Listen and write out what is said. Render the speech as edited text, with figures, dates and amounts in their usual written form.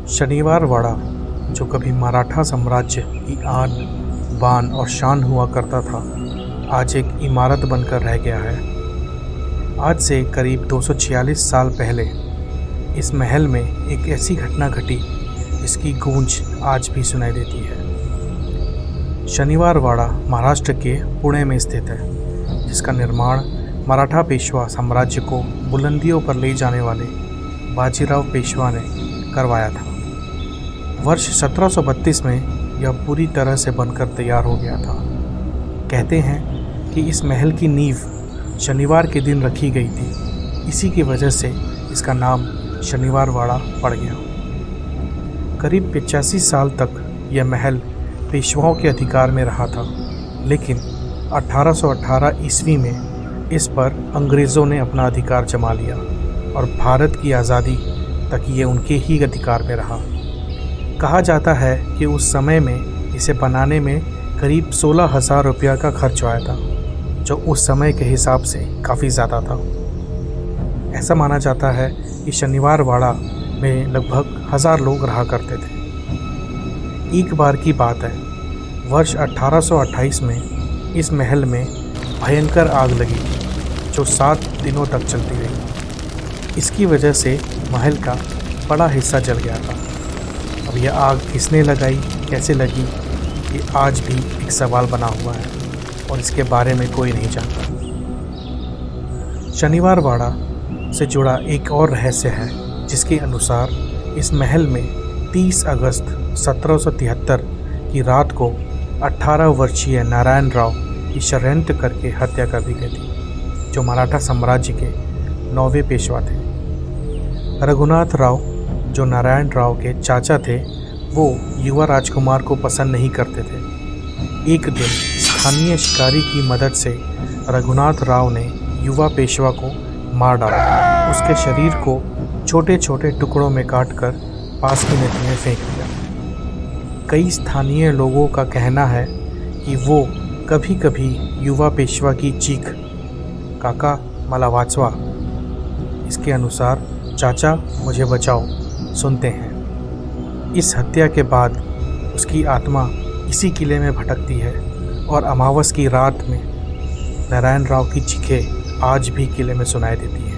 शनिवार वाड़ा, जो कभी मराठा साम्राज्य की आन बान और शान हुआ करता था, आज एक इमारत बनकर रह गया है। आज से करीब 246 साल पहले इस महल में एक ऐसी घटना घटी जिसकी गूंज आज भी सुनाई देती है। शनिवार वाड़ा महाराष्ट्र के पुणे में स्थित है, जिसका निर्माण मराठा पेशवा साम्राज्य को बुलंदियों पर ले जाने वाले बाजीराव पेशवा ने करवाया था। वर्ष 1732 में यह पूरी तरह से बनकर तैयार हो गया था। कहते हैं कि इस महल की नींव शनिवार के दिन रखी गई थी, इसी की वजह से इसका नाम शनिवार वाड़ा पड़ गया। करीब 85 साल तक यह महल पेशवाओं के अधिकार में रहा था, लेकिन 1818 ईस्वी में इस पर अंग्रेज़ों ने अपना अधिकार जमा लिया और भारत की आज़ादी तक ये उनके ही अधिकार में रहा। कहा जाता है कि उस समय में इसे बनाने में करीब 16,000 रुपया का खर्च आया था, जो उस समय के हिसाब से काफ़ी ज़्यादा था। ऐसा माना जाता है कि शनिवार वाड़ा में लगभग 1000 लोग रहा करते थे। एक बार की बात है, वर्ष 1828 में इस महल में भयंकर आग लगी थी, जो 7 दिनों तक चलती रही। इसकी वजह से महल का बड़ा हिस्सा जल गया था। अब यह आग किसने लगाई, कैसे लगी, ये आज भी एक सवाल बना हुआ है और इसके बारे में कोई नहीं जानता। शनिवार वाड़ा से जुड़ा एक और रहस्य है, जिसके अनुसार इस महल में 30 अगस्त 1773 की रात को 18 वर्षीय नारायण राव की षड्यंत्र करके हत्या कर दी गई थी, जो मराठा साम्राज्य के 9वें पेशवा थे। रघुनाथ राव, जो नारायण राव के चाचा थे, वो युवा राजकुमार को पसंद नहीं करते थे। एक दिन स्थानीय शिकारी की मदद से रघुनाथ राव ने युवा पेशवा को मार डाला। उसके शरीर को छोटे छोटे टुकड़ों में काटकर पास की नदी में फेंक दिया। कई स्थानीय लोगों का कहना है कि वो कभी कभी युवा पेशवा की चीख "काका मला वाचवा", इसके अनुसार "चाचा मुझे बचाओ" सुनते हैं। इस हत्या के बाद उसकी आत्मा इसी किले में भटकती है और अमावस की रात में नारायण राव की चीखें आज भी किले में सुनाई देती हैं।